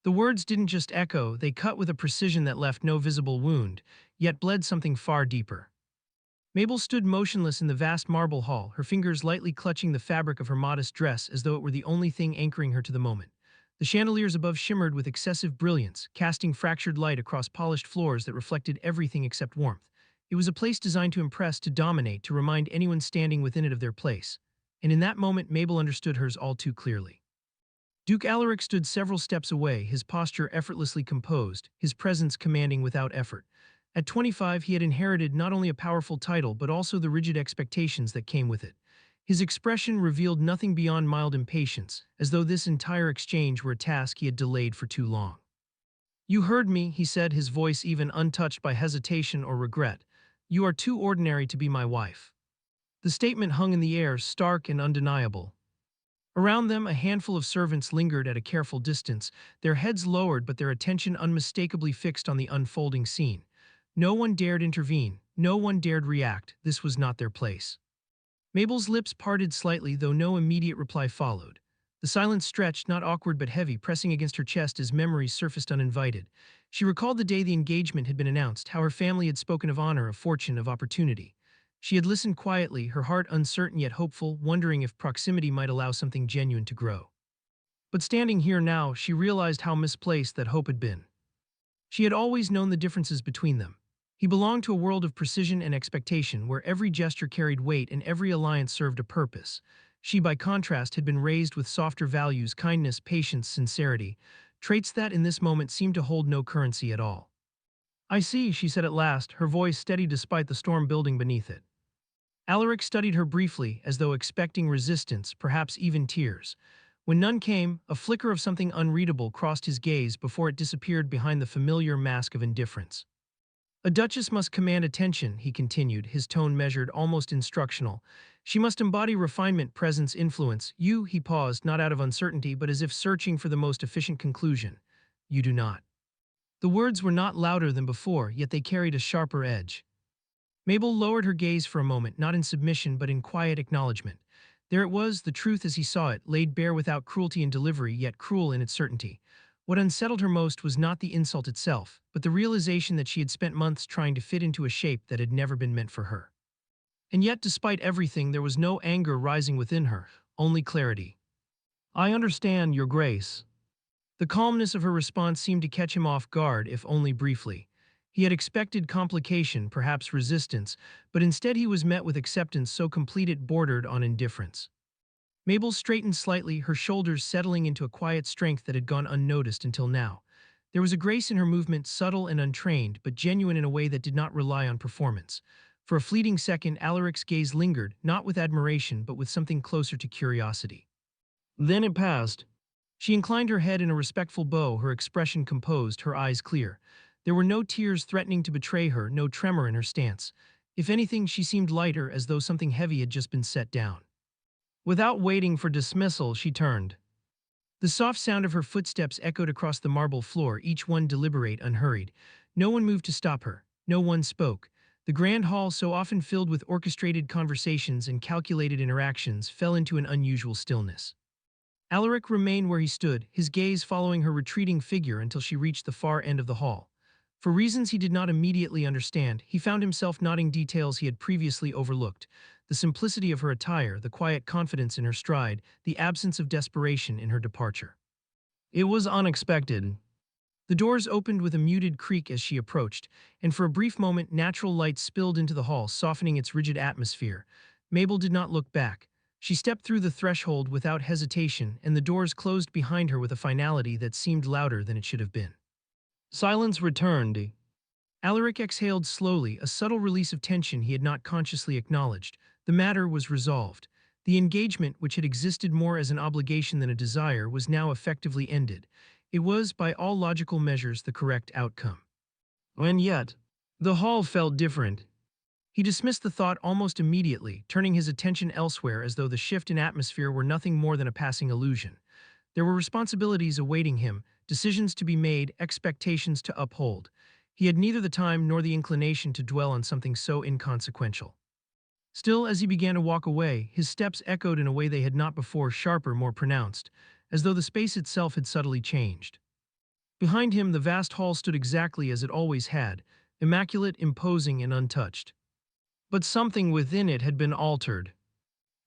The words didn't just echo, they cut with a precision that left no visible wound, yet bled something far deeper. Mabel stood motionless in the vast marble hall, her fingers lightly clutching the fabric of her modest dress as though it were the only thing anchoring her to the moment. The chandeliers above shimmered with excessive brilliance, casting fractured light across polished floors that reflected everything except warmth. It was a place designed to impress, to dominate, to remind anyone standing within it of their place. And in that moment, Mabel understood hers all too clearly. Duke Allaric stood several steps away, his posture effortlessly composed, his presence commanding without effort. At 25, he had inherited not only a powerful title but also the rigid expectations that came with it. His expression revealed nothing beyond mild impatience, as though this entire exchange were a task he had delayed for too long. "You heard me," he said, his voice even untouched by hesitation or regret. "You are too ordinary to be my wife." The statement hung in the air, stark and undeniable. Around them, a handful of servants lingered at a careful distance, their heads lowered but their attention unmistakably fixed on the unfolding scene. No one dared intervene, no one dared react, this was not their place. Mabel's lips parted slightly, though no immediate reply followed. The silence stretched, not awkward but heavy, pressing against her chest as memories surfaced uninvited. She recalled the day the engagement had been announced, how her family had spoken of honor, of fortune, of opportunity. She had listened quietly, her heart uncertain yet hopeful, wondering if proximity might allow something genuine to grow. But standing here now, she realized how misplaced that hope had been. She had always known the differences between them. He belonged to a world of precision and expectation, where every gesture carried weight and every alliance served a purpose. She, by contrast, had been raised with softer values, kindness, patience, sincerity, traits that in this moment seemed to hold no currency at all. "I see," she said at last, her voice steady despite the storm building beneath it. Alaric studied her briefly, as though expecting resistance, perhaps even tears. When none came, a flicker of something unreadable crossed his gaze before it disappeared behind the familiar mask of indifference. "A duchess must command attention," he continued, his tone measured, almost instructional. "She must embody refinement, presence, influence. You," he paused, not out of uncertainty, but as if searching for the most efficient conclusion. "You do not." The words were not louder than before, yet they carried a sharper edge. Mabel lowered her gaze for a moment, not in submission but in quiet acknowledgement. There it was, the truth as he saw it, laid bare without cruelty in delivery, yet cruel in its certainty. What unsettled her most was not the insult itself, but the realization that she had spent months trying to fit into a shape that had never been meant for her. And yet, despite everything, there was no anger rising within her, only clarity. "I understand, Your Grace." The calmness of her response seemed to catch him off guard, if only briefly. He had expected complication, perhaps resistance, but instead he was met with acceptance so complete it bordered on indifference. Mabel straightened slightly, her shoulders settling into a quiet strength that had gone unnoticed until now. There was a grace in her movement, subtle and untrained, but genuine in a way that did not rely on performance. For a fleeting second, Alaric's gaze lingered, not with admiration, but with something closer to curiosity. Then it passed. She inclined her head in a respectful bow, her expression composed, her eyes clear. There were no tears threatening to betray her, no tremor in her stance. If anything, she seemed lighter, as though something heavy had just been set down. Without waiting for dismissal, she turned. The soft sound of her footsteps echoed across the marble floor, each one deliberate, unhurried. No one moved to stop her. No one spoke. The grand hall, so often filled with orchestrated conversations and calculated interactions, fell into an unusual stillness. Alaric remained where he stood, his gaze following her retreating figure until she reached the far end of the hall. For reasons he did not immediately understand, he found himself noting details he had previously overlooked. The simplicity of her attire, the quiet confidence in her stride, the absence of desperation in her departure. It was unexpected. The doors opened with a muted creak as she approached, and for a brief moment natural light spilled into the hall, softening its rigid atmosphere. Mabel did not look back. She stepped through the threshold without hesitation, and the doors closed behind her with a finality that seemed louder than it should have been. Silence returned. Alaric exhaled slowly, a subtle release of tension he had not consciously acknowledged. The matter was resolved. The engagement, which had existed more as an obligation than a desire, was now effectively ended. It was, by all logical measures, the correct outcome. And yet, the hall felt different. He dismissed the thought almost immediately, turning his attention elsewhere as though the shift in atmosphere were nothing more than a passing illusion. There were responsibilities awaiting him, decisions to be made, expectations to uphold. He had neither the time nor the inclination to dwell on something so inconsequential. Still, as he began to walk away, his steps echoed in a way they had not before, sharper, more pronounced, as though the space itself had subtly changed. Behind him, the vast hall stood exactly as it always had, immaculate, imposing, and untouched. But something within it had been altered.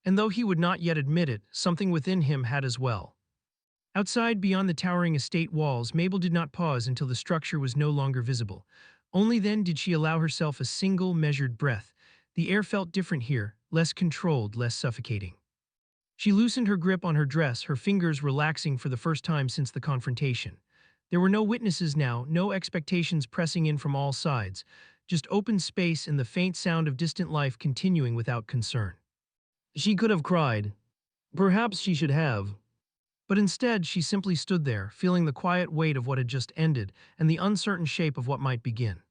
And though he would not yet admit it, something within him had as well. Outside, beyond the towering estate walls, Mabel did not pause until the structure was no longer visible. Only then did she allow herself a single, measured breath. The air felt different here, less controlled, less suffocating. She loosened her grip on her dress, her fingers relaxing for the first time since the confrontation. There were no witnesses now, no expectations pressing in from all sides, just open space and the faint sound of distant life continuing without concern. She could have cried. Perhaps she should have. But instead, she simply stood there, feeling the quiet weight of what had just ended and the uncertain shape of what might begin.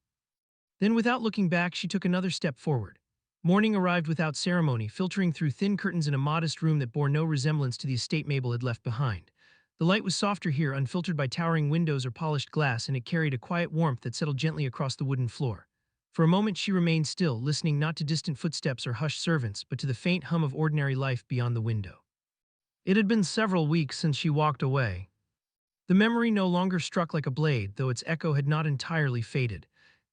Then, without looking back, she took another step forward. Morning arrived without ceremony, filtering through thin curtains in a modest room that bore no resemblance to the estate Mabel had left behind. The light was softer here, unfiltered by towering windows or polished glass, and it carried a quiet warmth that settled gently across the wooden floor. For a moment she remained still, listening not to distant footsteps or hushed servants, but to the faint hum of ordinary life beyond the window. It had been several weeks since she walked away. The memory no longer struck like a blade, though its echo had not entirely faded.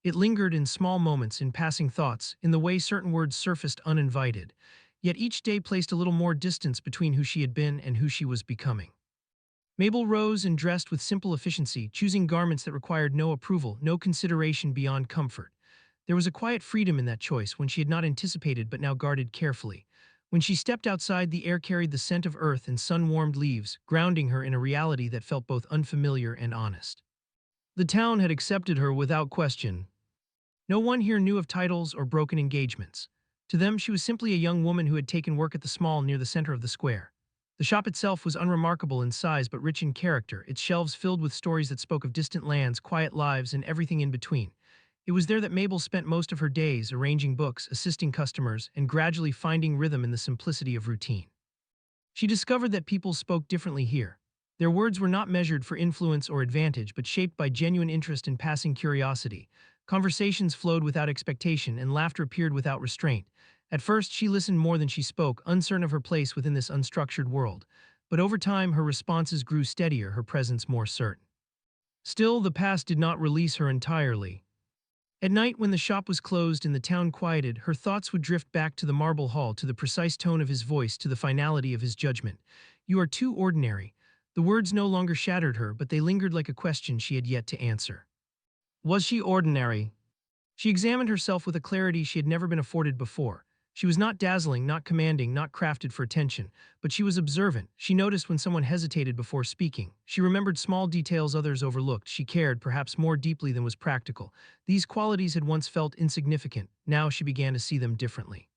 It lingered in small moments, in passing thoughts, in the way certain words surfaced uninvited. Yet each day placed a little more distance between who she had been and who she was becoming. Mabel rose and dressed with simple efficiency, choosing garments that required no approval, no consideration beyond comfort. There was a quiet freedom in that choice, when she had not anticipated but now guarded carefully. When she stepped outside, the air carried the scent of earth and sun-warmed leaves, grounding her in a reality that felt both unfamiliar and honest. The town had accepted her without question. No one here knew of titles or broken engagements. To them, she was simply a young woman who had taken work at the small near the center of the square. The shop itself was unremarkable in size but rich in character, its shelves filled with stories that spoke of distant lands, quiet lives, and everything in between. It was there that Mabel spent most of her days, arranging books, assisting customers, and gradually finding rhythm in the simplicity of routine. She discovered that people spoke differently here. Their words were not measured for influence or advantage, but shaped by genuine interest and passing curiosity. Conversations flowed without expectation, and laughter appeared without restraint. At first, she listened more than she spoke, uncertain of her place within this unstructured world. But over time, her responses grew steadier, her presence more certain. Still, the past did not release her entirely. At night, when the shop was closed and the town quieted, her thoughts would drift back to the marble hall, to the precise tone of his voice, to the finality of his judgment. "You are too ordinary." The words no longer shattered her, but they lingered like a question she had yet to answer. Was she ordinary? She examined herself with a clarity she had never been afforded before. She was not dazzling, not commanding, not crafted for attention, but she was observant. She noticed when someone hesitated before speaking. She remembered small details others overlooked. She cared, perhaps more deeply than was practical. These qualities had once felt insignificant. Now she began to see them differently.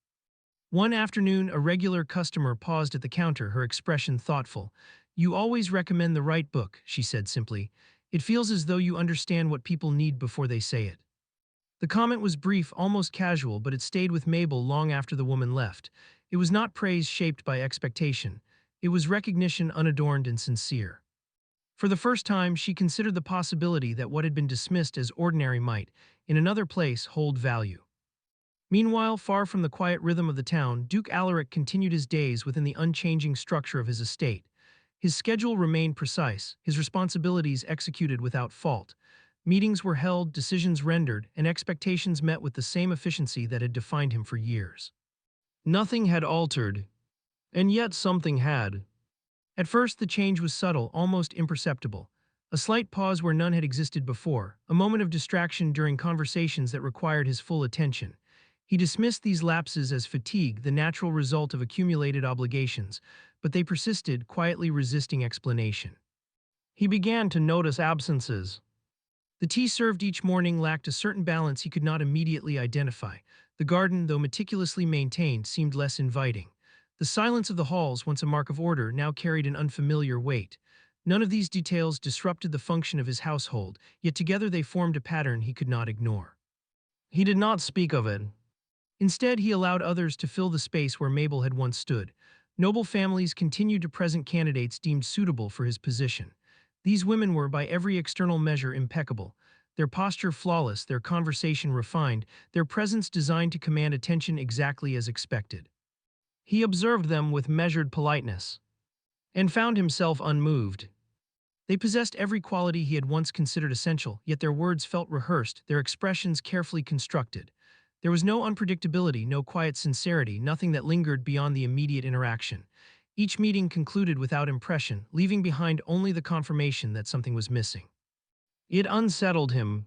One afternoon, a regular customer paused at the counter, her expression thoughtful. "You always recommend the right book," she said simply. "It feels as though you understand what people need before they say it." The comment was brief, almost casual, but it stayed with Mabel long after the woman left. It was not praise shaped by expectation. It was recognition unadorned and sincere. For the first time, she considered the possibility that what had been dismissed as ordinary might, in another place, hold value. Meanwhile, far from the quiet rhythm of the town, Duke Allaric continued his days within the unchanging structure of his estate. His schedule remained precise, his responsibilities executed without fault. Meetings were held, decisions rendered, and expectations met with the same efficiency that had defined him for years. Nothing had altered, and yet something had. At first, the change was subtle, almost imperceptible. A slight pause where none had existed before, a moment of distraction during conversations that required his full attention. He dismissed these lapses as fatigue, the natural result of accumulated obligations, but they persisted, quietly resisting explanation. He began to notice absences. The tea served each morning lacked a certain balance he could not immediately identify. The garden, though meticulously maintained, seemed less inviting. The silence of the halls, once a mark of order, now carried an unfamiliar weight. None of these details disrupted the function of his household, yet together they formed a pattern he could not ignore. He did not speak of it. Instead, he allowed others to fill the space where Mabel had once stood. Noble families continued to present candidates deemed suitable for his position. These women were, by every external measure, impeccable. Their posture flawless, their conversation refined, their presence designed to command attention exactly as expected. He observed them with measured politeness, and found himself unmoved. They possessed every quality he had once considered essential, yet their words felt rehearsed, their expressions carefully constructed. There was no unpredictability, no quiet sincerity, nothing that lingered beyond the immediate interaction. Each meeting concluded without impression, leaving behind only the confirmation that something was missing. It unsettled him.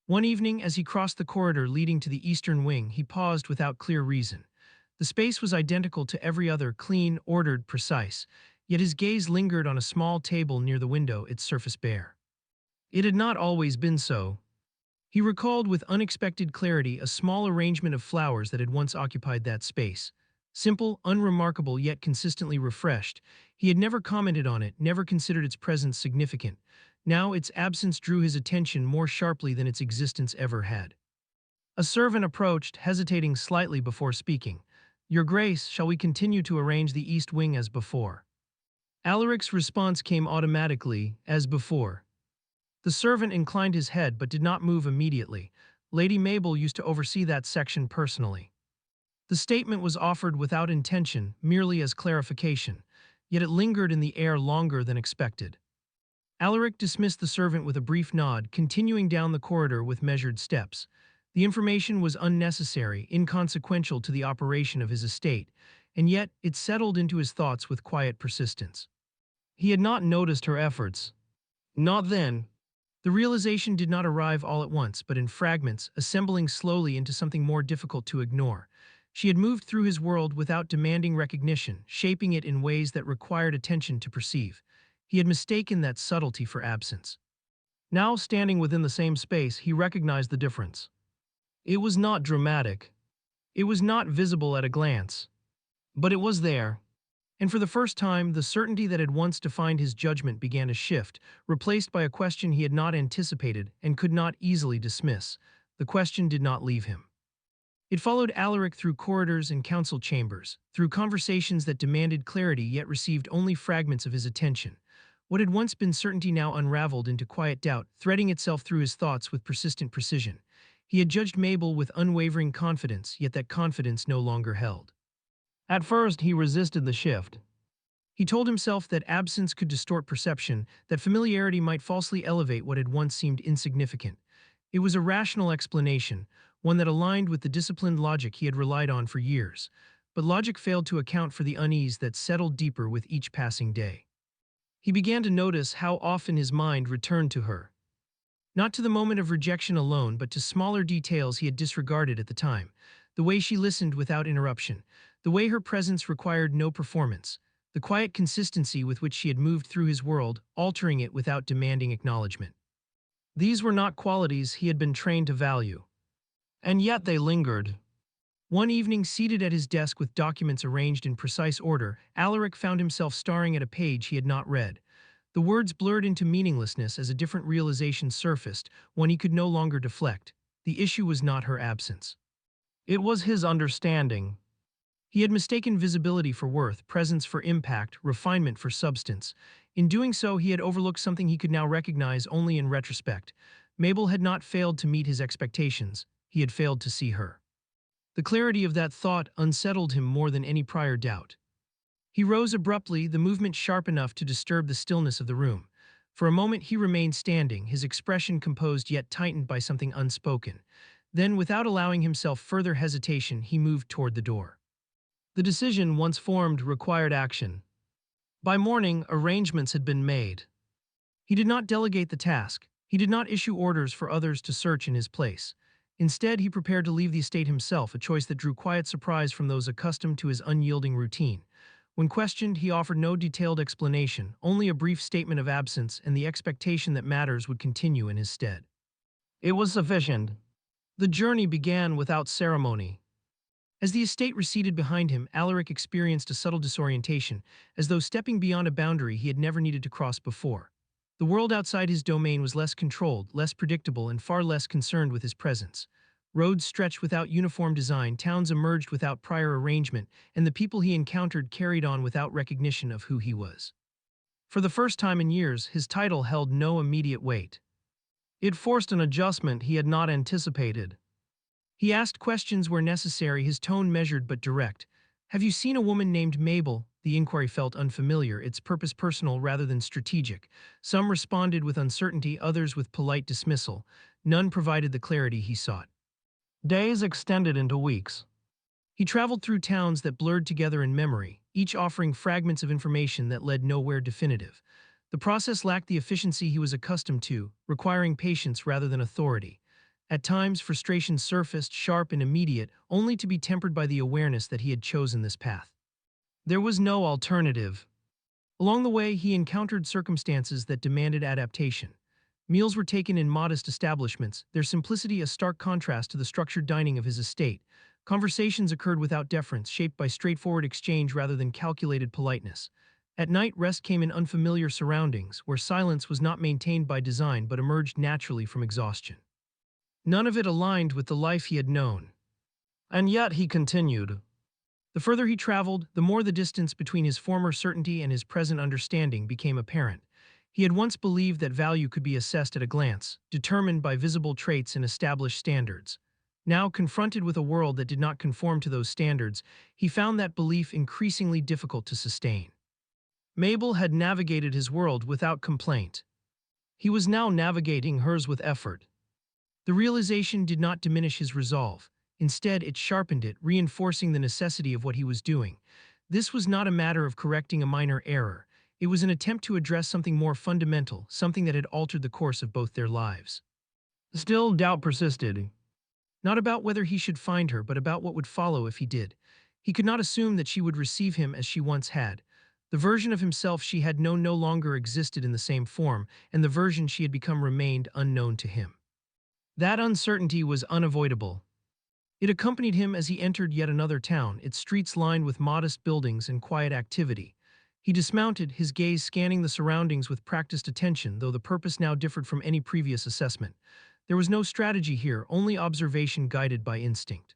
One evening, as he crossed the corridor leading to the eastern wing, he paused without clear reason. The space was identical to every other, clean, ordered, precise, yet his gaze lingered on a small table near the window, its surface bare. It had not always been so. He recalled with unexpected clarity a small arrangement of flowers that had once occupied that space. Simple, unremarkable, yet consistently refreshed. He had never commented on it, never considered its presence significant. Now its absence drew his attention more sharply than its existence ever had. A servant approached, hesitating slightly before speaking. "Your Grace, shall we continue to arrange the east wing as before?" Alaric's response came automatically, "As before." The servant inclined his head but did not move immediately. Lady Mabel used to oversee that section personally. The statement was offered without intention, merely as clarification, yet it lingered in the air longer than expected. Allaric dismissed the servant with a brief nod, continuing down the corridor with measured steps. The information was unnecessary, inconsequential to the operation of his estate, and yet it settled into his thoughts with quiet persistence. He had not noticed her efforts. Not then. The realization did not arrive all at once, but in fragments, assembling slowly into something more difficult to ignore. She had moved through his world without demanding recognition, shaping it in ways that required attention to perceive. He had mistaken that subtlety for absence. Now, standing within the same space, he recognized the difference. It was not dramatic. It was not visible at a glance. But it was there. And for the first time, the certainty that had once defined his judgment began to shift, replaced by a question he had not anticipated and could not easily dismiss. The question did not leave him. It followed Allaric through corridors and council chambers, through conversations that demanded clarity yet received only fragments of his attention. What had once been certainty now unraveled into quiet doubt, threading itself through his thoughts with persistent precision. He had judged Mabel with unwavering confidence, yet that confidence no longer held. At first, he resisted the shift. He told himself that absence could distort perception, that familiarity might falsely elevate what had once seemed insignificant. It was a rational explanation, one that aligned with the disciplined logic he had relied on for years. But logic failed to account for the unease that settled deeper with each passing day. He began to notice how often his mind returned to her. Not to the moment of rejection alone, but to smaller details he had disregarded at the time. The way she listened without interruption, the way her presence required no performance, the quiet consistency with which she had moved through his world, altering it without demanding acknowledgement. These were not qualities he had been trained to value. And yet they lingered. One evening, seated at his desk with documents arranged in precise order, Allaric found himself staring at a page he had not read. The words blurred into meaninglessness as a different realization surfaced, one he could no longer deflect. The issue was not her absence. It was his understanding. He had mistaken visibility for worth, presence for impact, refinement for substance. In doing so, he had overlooked something he could now recognize only in retrospect. Mabel had not failed to meet his expectations. He had failed to see her. The clarity of that thought unsettled him more than any prior doubt. He rose abruptly, the movement sharp enough to disturb the stillness of the room. For a moment he remained standing, his expression composed yet tightened by something unspoken. Then, without allowing himself further hesitation, he moved toward the door. The decision, once formed, required action. By morning, arrangements had been made. He did not delegate the task. He did not issue orders for others to search in his place. Instead, he prepared to leave the estate himself, a choice that drew quiet surprise from those accustomed to his unyielding routine. When questioned, he offered no detailed explanation, only a brief statement of absence and the expectation that matters would continue in his stead. It was sufficient. The journey began without ceremony. As the estate receded behind him, Allaric experienced a subtle disorientation, as though stepping beyond a boundary he had never needed to cross before. The world outside his domain was less controlled, less predictable, and far less concerned with his presence. Roads stretched without uniform design, towns emerged without prior arrangement, and the people he encountered carried on without recognition of who he was. For the first time in years, his title held no immediate weight. It forced an adjustment he had not anticipated. He asked questions where necessary, his tone measured but direct. "Have you seen a woman named Mabel?" the inquiry felt unfamiliar, its purpose personal rather than strategic. Some responded with uncertainty, others with polite dismissal. None provided the clarity he sought. Days extended into weeks. He traveled through towns that blurred together in memory, each offering fragments of information that led nowhere definitive. The process lacked the efficiency he was accustomed to, requiring patience rather than authority. At times, frustration surfaced, sharp and immediate, only to be tempered by the awareness that he had chosen this path. There was no alternative. Along the way, he encountered circumstances that demanded adaptation. Meals were taken in modest establishments, their simplicity a stark contrast to the structured dining of his estate. Conversations occurred without deference, shaped by straightforward exchange rather than calculated politeness. At night, rest came in unfamiliar surroundings, where silence was not maintained by design but emerged naturally from exhaustion. None of it aligned with the life he had known. And yet he continued. The further he traveled, the more the distance between his former certainty and his present understanding became apparent. He had once believed that value could be assessed at a glance, determined by visible traits and established standards. Now, confronted with a world that did not conform to those standards, he found that belief increasingly difficult to sustain. Mabel had navigated his world without complaint. He was now navigating hers with effort. The realization did not diminish his resolve. Instead, it sharpened it, reinforcing the necessity of what he was doing. This was not a matter of correcting a minor error. It was an attempt to address something more fundamental, something that had altered the course of both their lives. Still, doubt persisted. Not about whether he should find her, but about what would follow if he did. He could not assume that she would receive him as she once had. The version of himself she had known no longer existed in the same form, and the version she had become remained unknown to him. That uncertainty was unavoidable. It accompanied him as he entered yet another town, its streets lined with modest buildings and quiet activity. He dismounted, his gaze scanning the surroundings with practiced attention, though the purpose now differed from any previous assessment. There was no strategy here, only observation guided by instinct.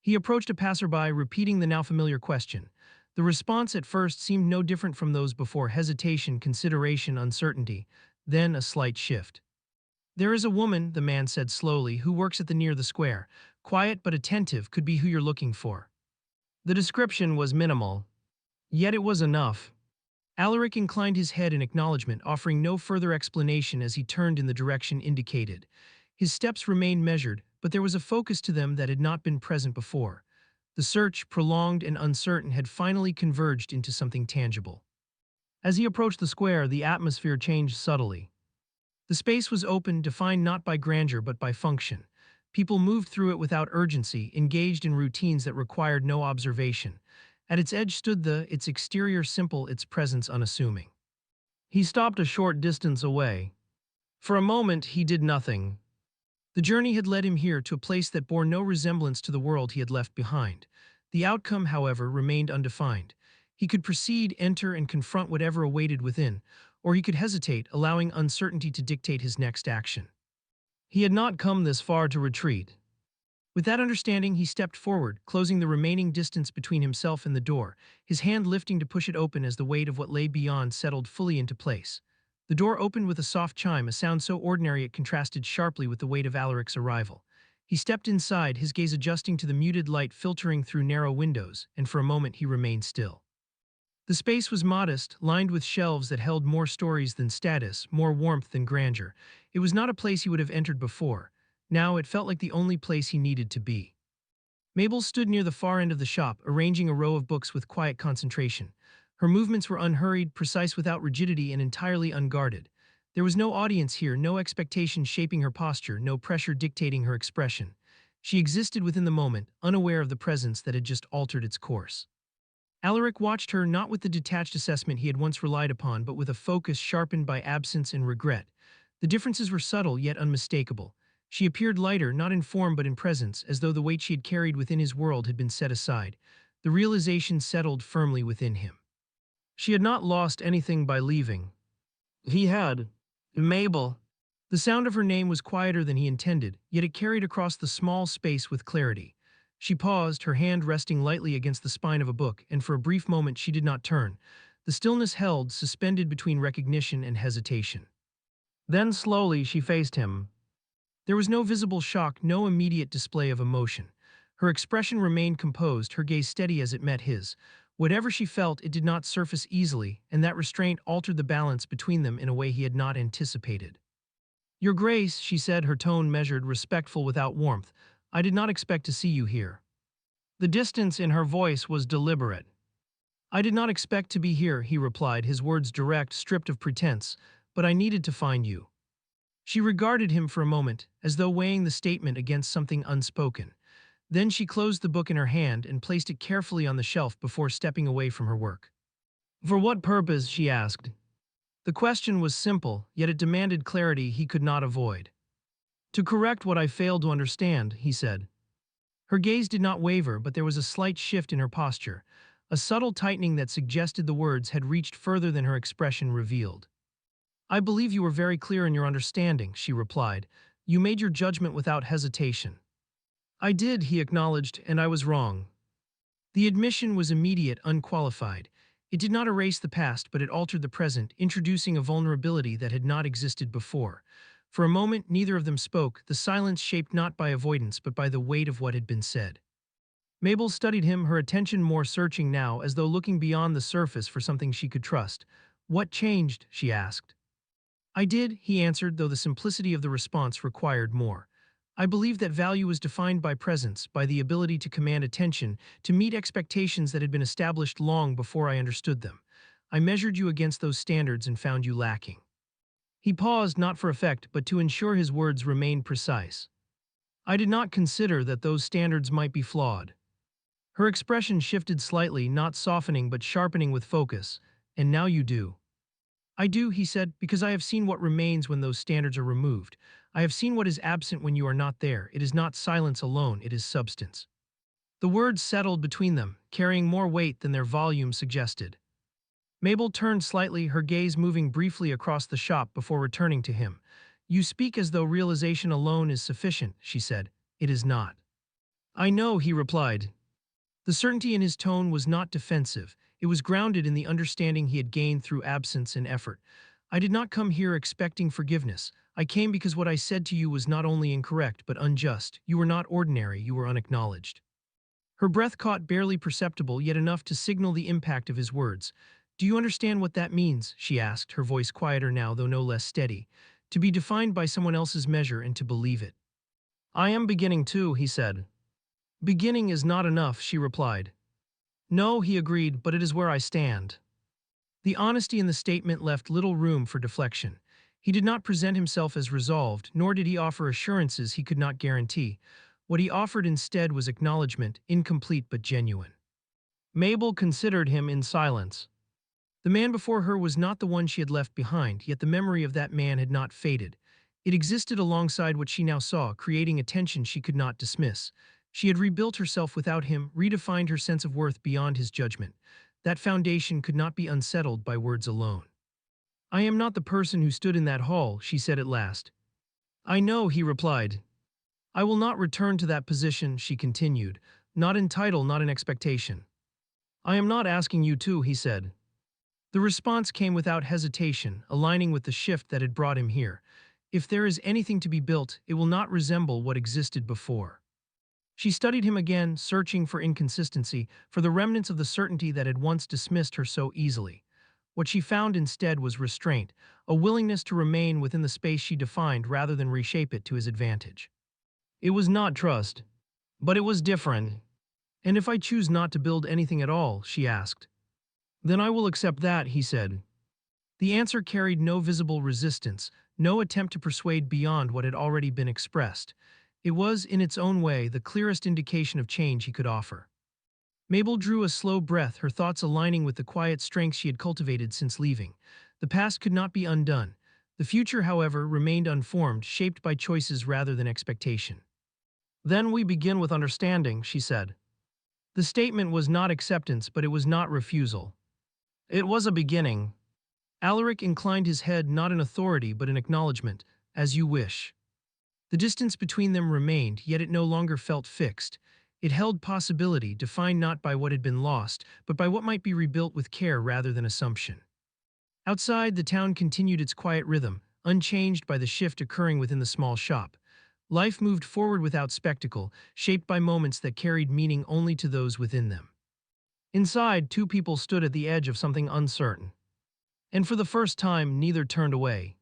He approached a passerby, repeating the now familiar question. The response at first seemed no different from those before: hesitation, consideration, uncertainty, then a slight shift. "There is a woman," the man said slowly, "who works at the near the square. Quiet but attentive, could be who you're looking for." The description was minimal, yet it was enough. Allaric inclined his head in acknowledgement, offering no further explanation as he turned in the direction indicated. His steps remained measured, but there was a focus to them that had not been present before. The search, prolonged and uncertain, had finally converged into something tangible. As he approached the square, the atmosphere changed subtly. The space was open, defined not by grandeur but by function. People moved through it without urgency, engaged in routines that required no observation. At its edge stood its exterior simple, its presence unassuming. He stopped a short distance away. For a moment, he did nothing. The journey had led him here to a place that bore no resemblance to the world he had left behind. The outcome, however, remained undefined. He could proceed, enter, and confront whatever awaited within, or he could hesitate, allowing uncertainty to dictate his next action. He had not come this far to retreat. With that understanding, he stepped forward, closing the remaining distance between himself and the door, his hand lifting to push it open as the weight of what lay beyond settled fully into place. The door opened with a soft chime, a sound so ordinary it contrasted sharply with the weight of Allaric's arrival. He stepped inside, his gaze adjusting to the muted light filtering through narrow windows, and for a moment he remained still. The space was modest, lined with shelves that held more stories than status, more warmth than grandeur. It was not a place he would have entered before. Now it felt like the only place he needed to be. Mabel stood near the far end of the shop, arranging a row of books with quiet concentration. Her movements were unhurried, precise without rigidity, and entirely unguarded. There was no audience here, no expectation shaping her posture, no pressure dictating her expression. She existed within the moment, unaware of the presence that had just altered its course. Allaric watched her not with the detached assessment he had once relied upon, but with a focus sharpened by absence and regret. The differences were subtle yet unmistakable. She appeared lighter, not in form but in presence, as though the weight she had carried within his world had been set aside. The realization settled firmly within him. She had not lost anything by leaving. He had. Mabel. The sound of her name was quieter than he intended, yet it carried across the small space with clarity. She paused, her hand resting lightly against the spine of a book, and for a brief moment she did not turn. The stillness held, suspended between recognition and hesitation. Then slowly she faced him. There was no visible shock, no immediate display of emotion. Her expression remained composed, her gaze steady as it met his. Whatever she felt, it did not surface easily, and that restraint altered the balance between them in a way he had not anticipated. Your Grace, she said, her tone measured, respectful without warmth, I did not expect to see you here. The distance in her voice was deliberate. I did not expect to be here, he replied, his words direct, stripped of pretense, but I needed to find you. She regarded him for a moment, as though weighing the statement against something unspoken. Then she closed the book in her hand and placed it carefully on the shelf before stepping away from her work. For what purpose? She asked. The question was simple, yet it demanded clarity he could not avoid. To correct what I failed to understand, he said. Her gaze did not waver, but there was a slight shift in her posture, a subtle tightening that suggested the words had reached further than her expression revealed. I believe you were very clear in your understanding, she replied. You made your judgment without hesitation. I did, he acknowledged, and I was wrong. The admission was immediate, unqualified. It did not erase the past, but it altered the present, introducing a vulnerability that had not existed before. For a moment, neither of them spoke, the silence shaped not by avoidance but by the weight of what had been said. Mabel studied him, her attention more searching now, as though looking beyond the surface for something she could trust. What changed? She asked. I did, he answered, though the simplicity of the response required more. I believe that value is defined by presence, by the ability to command attention, to meet expectations that had been established long before I understood them. I measured you against those standards and found you lacking. He paused, not for effect, but to ensure his words remained precise. I did not consider that those standards might be flawed. Her expression shifted slightly, not softening but sharpening with focus. And now you do. I do, he said, because I have seen what remains when those standards are removed. I have seen what is absent when you are not there. It is not silence alone, it is substance. The words settled between them, carrying more weight than their volume suggested. Mabel turned slightly, her gaze moving briefly across the shop before returning to him. You speak as though realization alone is sufficient, she said. It is not. I know, he replied. The certainty in his tone was not defensive. It was grounded in the understanding he had gained through absence and effort. I did not come here expecting forgiveness. I came because what I said to you was not only incorrect but unjust. You were not ordinary, you were unacknowledged. Her breath caught, barely perceptible, yet enough to signal the impact of his words. Do you understand what that means? She asked, her voice quieter now, though no less steady. To be defined by someone else's measure and to believe it. I am beginning too, he said. Beginning is not enough, she replied. No, he agreed, but it is where I stand. The honesty in the statement left little room for deflection. He did not present himself as resolved, nor did he offer assurances he could not guarantee. What he offered instead was acknowledgement, incomplete but genuine. Mabel considered him in silence. The man before her was not the one she had left behind, yet the memory of that man had not faded. It existed alongside what she now saw, creating a tension she could not dismiss. She had rebuilt herself without him, redefined her sense of worth beyond his judgment. That foundation could not be unsettled by words alone. I am not the person who stood in that hall, she said at last. I know, he replied. I will not return to that position, she continued, not in title, not in expectation. I am not asking you to, he said. The response came without hesitation, aligning with the shift that had brought him here. If there is anything to be built, it will not resemble what existed before. She studied him again, searching for inconsistency, for the remnants of the certainty that had once dismissed her so easily. What she found instead was restraint, a willingness to remain within the space she defined rather than reshape it to his advantage. It was not trust, but it was different. And if I choose not to build anything at all, she asked. Then I will accept that, he said. The answer carried no visible resistance, no attempt to persuade beyond what had already been expressed. It was, in its own way, the clearest indication of change he could offer. Mabel drew a slow breath, her thoughts aligning with the quiet strength she had cultivated since leaving. The past could not be undone. The future, however, remained unformed, shaped by choices rather than expectation. Then we begin with understanding, she said. The statement was not acceptance, but it was not refusal. It was a beginning. Allaric inclined his head not in authority but in acknowledgement, as you wish. The distance between them remained, yet it no longer felt fixed. It held possibility, defined not by what had been lost, but by what might be rebuilt with care rather than assumption. Outside, the town continued its quiet rhythm, unchanged by the shift occurring within the small shop. Life moved forward without spectacle, shaped by moments that carried meaning only to those within them. Inside, two people stood at the edge of something uncertain. And for the first time, neither turned away.